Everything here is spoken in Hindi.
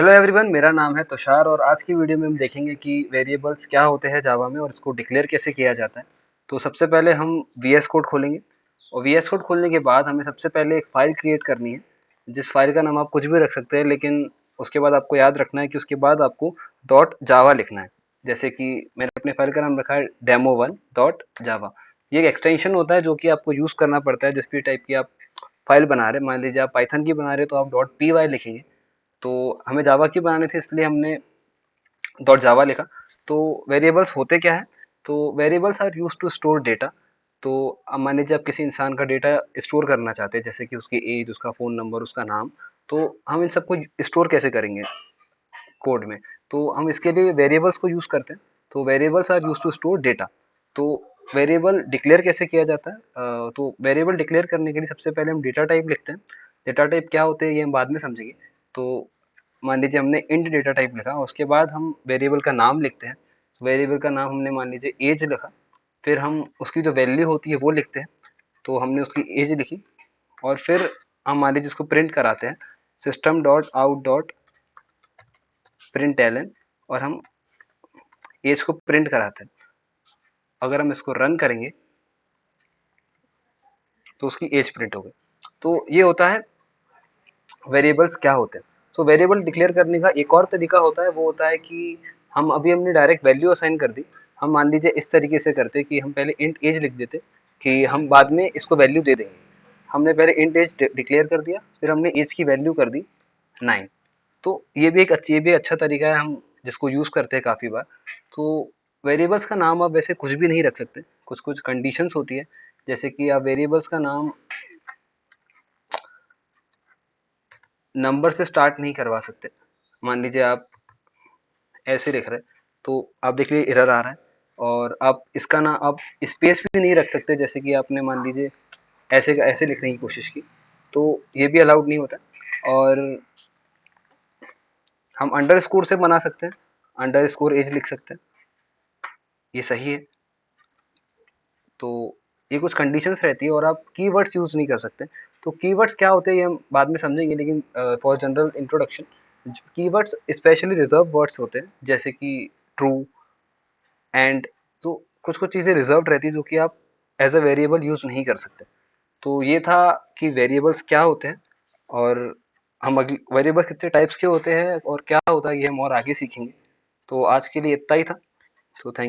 हेलो एवरीवन, मेरा नाम है तुषार और आज की वीडियो में हम देखेंगे कि वेरिएबल्स क्या होते हैं जावा में और इसको डिक्लेयर कैसे किया जाता है। तो सबसे पहले हम वीएस कोड खोलेंगे और वीएस कोड खोलने के बाद हमें सबसे पहले एक फ़ाइल क्रिएट करनी है, जिस फाइल का नाम आप कुछ भी रख सकते हैं, लेकिन उसके बाद आपको याद रखना है कि उसके बाद आपको डॉट जावा लिखना है। जैसे कि मैंने अपने फाइल का नाम रखा है demo1.java। ये एक एक्सटेंशन होता है जो कि आपको यूज़ करना पड़ता है जिस भी टाइप की आप फाइल बना रहे हैं। मान लीजिए आप पाइथन की बना रहे हैं तो आप .py लिखेंगे, तो हमें जावा की बनानी थी इसलिए हमने डॉट जावा लिखा। तो वेरिएबल्स होते क्या है? तो variables are use to store data. तो अब मान लीजिए आप किसी इंसान का डेटा स्टोर करना चाहते हैं, जैसे कि उसकी एज, उसका फ़ोन नंबर, उसका नाम। तो हम इन सबको स्टोर कैसे करेंगे कोड में? तो हम इसके लिए वेरिएबल्स को यूज़ करते हैं। तो variables are use to store data. तो वेरिएबल डिक्लेयर कैसे किया जाता है? तो वेरिएबल डिक्लेयर करने के लिए सबसे पहले हम डेटा टाइप लिखते हैं। डेटा टाइप क्या होते हैं ये हम बाद में समझेंगे। तो मान लीजिए हमने इंट डेटा टाइप लिखा, उसके बाद हम वेरिएबल का नाम लिखते हैं। वेरिएबल का नाम हमने मान लीजिए एज लिखा, फिर हम उसकी जो वैल्यू होती है वो लिखते हैं। तो हमने उसकी एज लिखी और फिर हम मान लीजिए इसको प्रिंट कराते हैं, system dot out dot println, और हम एज को प्रिंट कराते हैं। अगर हम इसको रन करेंगे तो उसकी एज प्रिंट हो गई। तो ये होता है वेरिएबल्स क्या होते हैं। सो वेरिएबल डिक्लेयर करने का एक और तरीका होता है, वो होता है कि हम अभी हमने डायरेक्ट वैल्यू असाइन कर दी। हम मान लीजिए इस तरीके से करते कि हम पहले इंट एज लिख देते कि हम बाद में इसको वैल्यू दे देंगे। हमने पहले इंट एज डिक्लेयर कर दिया, फिर हमने एज की वैल्यू कर दी 9। तो ये भी अच्छा तरीका है, हम जिसको यूज़ करते हैं काफ़ी बार। तो वेरिएबल्स का नाम आप वैसे कुछ भी नहीं रख सकते, कुछ कुछ कंडीशंस होती है। जैसे कि आप वेरिएबल्स का नाम नंबर से स्टार्ट नहीं करवा सकते। मान लीजिए आप ऐसे लिख रहे हैं तो आप देख लीजिए एरर आ रहा है। और आप इसका ना आप स्पेस भी नहीं रख सकते, जैसे कि आपने मान लीजिए ऐसे ऐसे लिखने की कोशिश की, तो ये भी अलाउड नहीं होता। और हम अंडरस्कोर से बना सकते हैं, अंडरस्कोर एज लिख सकते हैं, ये सही है। तो ये कुछ कंडीशंस रहती है और आप कीवर्ड्स यूज़ नहीं कर सकते। तो कीवर्ड्स क्या होते हैं ये हम बाद में समझेंगे, लेकिन for general introduction, keywords specially reserve words होते हैं, जैसे कि ट्रू, एंड। तो कुछ कुछ चीज़ें रिजर्व्ड रहती है जो कि आप एज अ वेरिएबल यूज़ नहीं कर सकते। तो ये था कि वेरिएबल्स क्या होते हैं, और हम अगली वेरिएबल्स कितने टाइप्स के होते हैं और क्या होता है ये हम और आगे सीखेंगे। तो आज के लिए इतना ही था। तो थैंक यू।